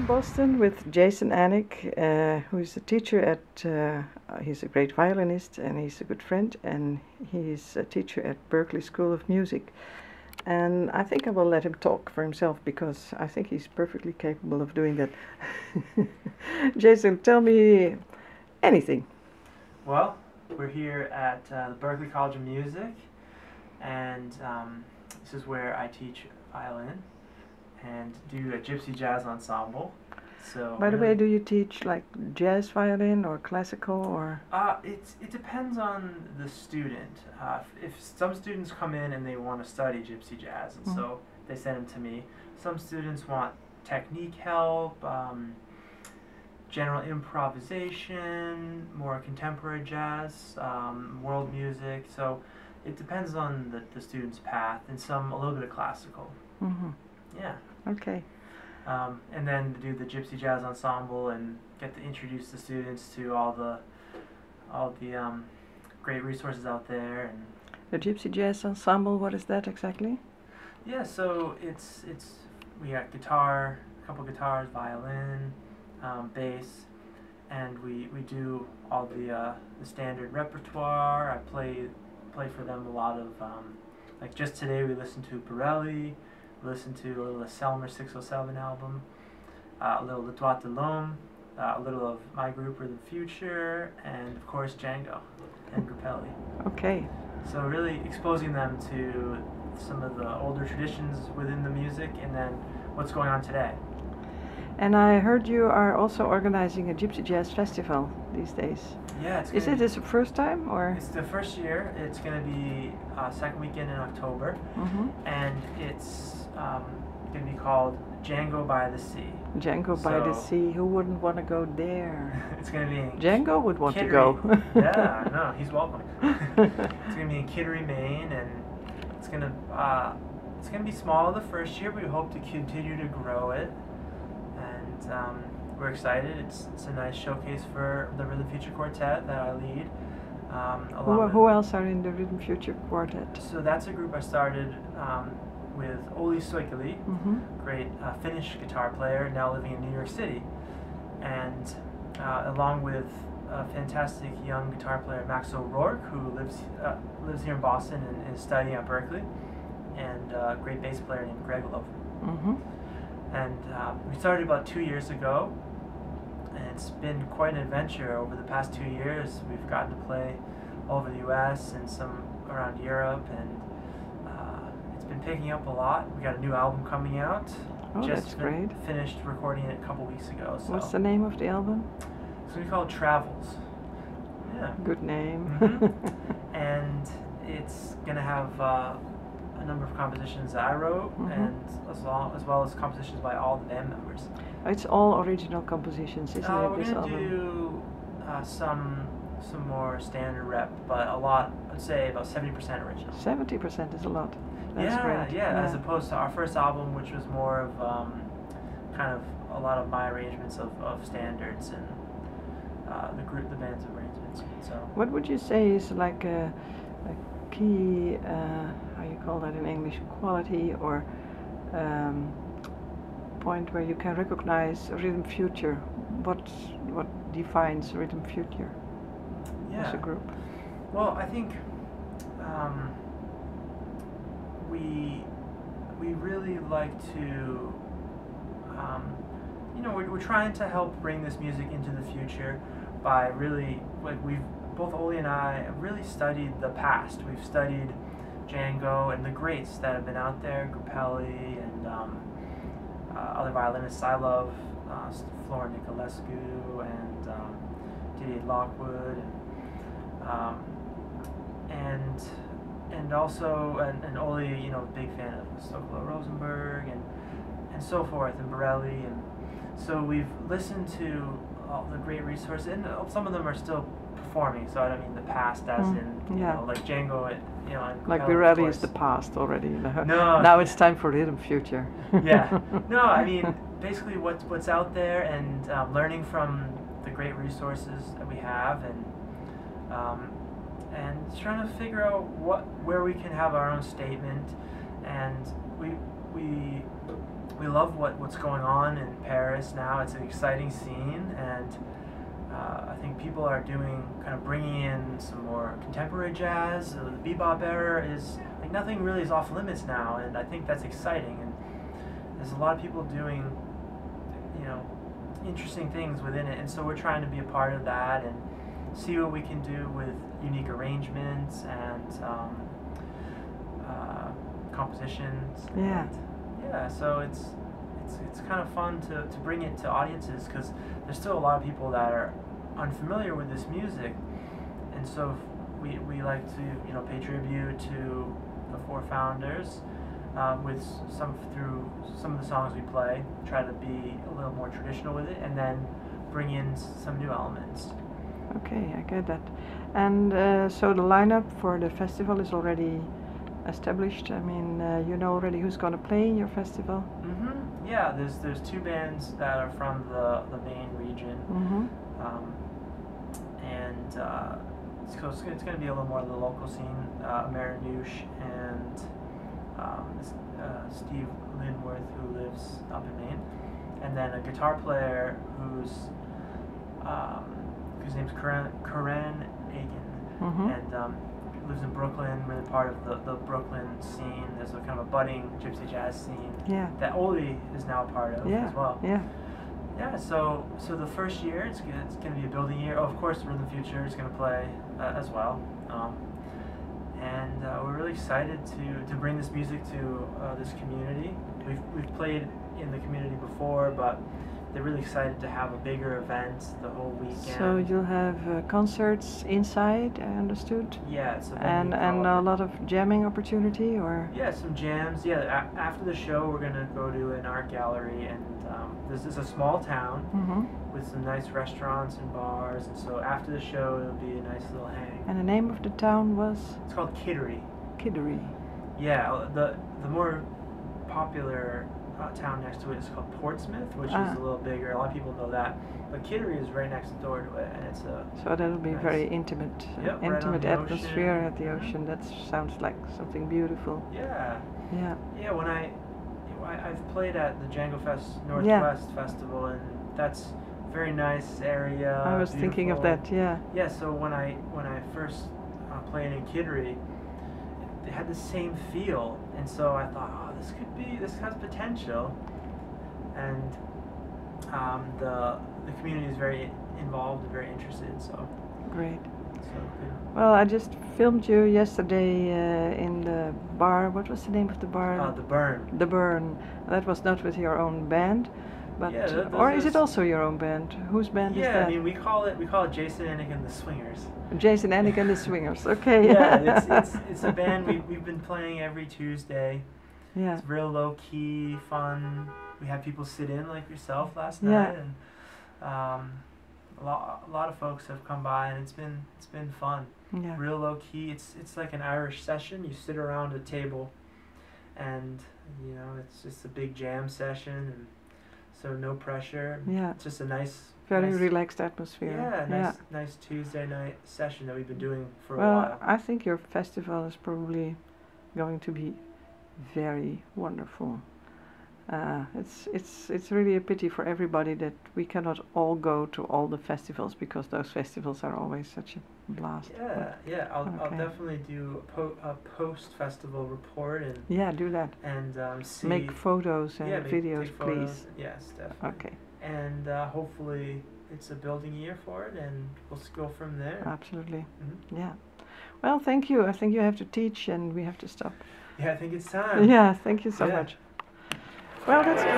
in Boston with Jason Anick, who is a teacher at, he's a great violinist and he's a good friend, and he's a teacher at Berklee School of Music. And I think I will let him talk for himself because I think he's perfectly capable of doing that. Jason, tell me anything. Well, we're here at the Berklee College of Music, and this is where I teach violin and do a Gypsy jazz ensemble. So by the way, do you teach like jazz violin or classical or? It depends on the student. If some students come in and they want to study Gypsy jazz, and so they send them to me. Some students want technique help, general improvisation, more contemporary jazz, world music. So it depends on the student's path, and some a little bit of classical. Yeah. Okay. And then do the Gypsy Jazz Ensemble and get to introduce the students to all the great resources out there. And the Gypsy Jazz Ensemble, what is that exactly? Yeah, so we got guitar, a couple guitars, violin, bass, and we do all the standard repertoire. I play for them a lot of like just today we listened to Berklee. Listen to a little of Selmer 607 album, a little of Droit de l'Homme, a little of my group Rhythm Future, and of course Django and Berklee. Okay. So really exposing them to some of the older traditions within the music and then what's going on today. And I heard you are also organizing a Gypsy Jazz Festival these days. Yeah, is it the first time or? It's the first year. It's going to be second weekend in October, and it's going to be called Django by the Sea. Django by the Sea. Who wouldn't want to go there? It's going to be in Django would want to go. Yeah, no, he's welcome. It's going to be in Kittery, Maine, and it's going to be small the first year. We hope to continue to grow it, and we're excited. It's a nice showcase for the Rhythm Future Quartet that I lead. Who else are in the Rhythm Future Quartet? So that's a group I started with Olli Soikeli, great Finnish guitar player, now living in New York City, and along with a fantastic young guitar player Max O'Rourke, who lives here in Boston and is studying at Berklee, and a great bass player named Greg Love. And we started about 2 years ago, and it's been quite an adventure over the past 2 years. We've gotten to play all over the U.S. and some around Europe, and it's been picking up a lot. We got a new album coming out. Oh, that's great. Finished recording it a couple weeks ago. So. What's the name of the album? It's going to be called Travels. Yeah. Good name. And it's going to have a number of compositions that I wrote, and as well as compositions by all the band members. It's all original compositions, isn't it? We're going to do some more standard rep, but a lot, I'd say about 70% original. 70% is a lot. That's great. Yeah, as opposed to our first album, which was more of kind of a lot of my arrangements of standards and the band's arrangements. So. What would you say is like a key, how you call that in English, quality or point where you can recognize Rhythm Future? What defines Rhythm Future as a group? Well, I think we really like to, we're trying to help bring this music into the future by really, both Olli and I have really studied the past. We've studied Django and the greats that have been out there, Berklee and other violinists I love, Flora Nicolescu and Didier Lockwood, and also and Olli, big fan of Stokolo Rosenberg and so forth, and Borelli, and so we've listened to all the great resources, and some of them are still performing. So I don't mean the past as in like Django, and like Borelli is the past already. No, now it's time for Rhythm Future. Yeah, no, I mean basically what's out there, and learning from the great resources that we have, and trying to figure out where we can have our own statement, and we we love what's going on in Paris now. It's an exciting scene, and I think people are bringing in some more contemporary jazz. The bebop era is like nothing really is off limits now, and I think that's exciting. And there's a lot of people doing, interesting things within it, and so we're trying to be a part of that and see what we can do with unique arrangements and compositions. Yeah. And, so it's kind of fun to bring it to audiences, because there's still a lot of people that are unfamiliar with this music, and so we like to pay tribute to the four founders with through some of the songs we play, try to be a little more traditional with it, and then bring in some new elements. Okay, I get that. And so the lineup for the festival is already established. I mean, you know already who's going to play in your festival? Mm-hmm. Yeah, there's two bands that are from the Maine region, and it's going to be a little more of the local scene. Marinouche and Steve Linworth, who lives up in Maine, and then a guitar player whose name's Karen Egan, and lives in Brooklyn, really part of the Brooklyn scene. There's a kind of a budding gypsy jazz scene that Oli is now a part of as well. Yeah, so the first year, it's going to be a building year. Oh, of course, Rhythm Future is going to play as well. And we're really excited to bring this music to this community. We've played in the community before, but they're really excited to have a bigger event the whole weekend. So you'll have concerts inside, I understood? Yeah, it's a and a lot of jamming opportunity, or? Yeah, some jams. Yeah, after the show, we're gonna go to an art gallery, and this is a small town with some nice restaurants and bars. And so after the show, it'll be a nice little hang. And the name of the town was? It's called Kittery. Kittery. Yeah, the more popular town next to it is called Portsmouth, which is a little bigger. A lot of people know that, but Kittery is right next door to it, and it's a so that'll be nice, very intimate, intimate atmosphere at the ocean. That sounds like something beautiful. Yeah. When I've played at the Django Northwest Festival, and that's a very nice area. I was thinking of that. Yeah. So when I first played in Kittery, it had the same feel, and so I thought, this has potential, and the community is very involved and very interested. So great. So good. Well, I just filmed you yesterday in the bar. What was the name of the bar? The Burn. The Burn. That was not with your own band, but or is it also your own band? Whose band is that? Yeah, I mean we call it Jason Anick and the Swingers. Jason Anick and the Swingers. Okay. Yeah, it's a band we've been playing every Tuesday. Yeah. It's real low key, fun. We had people sit in like yourself last night, and a lot of folks have come by, and it's been fun. Yeah. Real low key. It's like an Irish session. You sit around a table, and it's just a big jam session, and so no pressure. Yeah. It's just a nice, relaxed atmosphere. Yeah, nice Tuesday night session that we've been doing for a while. while. I think your festival is probably going to be very wonderful. It's really a pity for everybody that we cannot all go to all the festivals, because those festivals are always such a blast. Yeah. I'll definitely do a post-festival report, and do that, and see, make photos and videos, take photos. please. Yes, definitely. Okay. And hopefully it's a building year for it, and we'll go from there. Absolutely. Yeah. Well, thank you. I think you have to teach, and we have to stop. Yeah, I think it's time. Yeah, thank you so much. Well, that's great.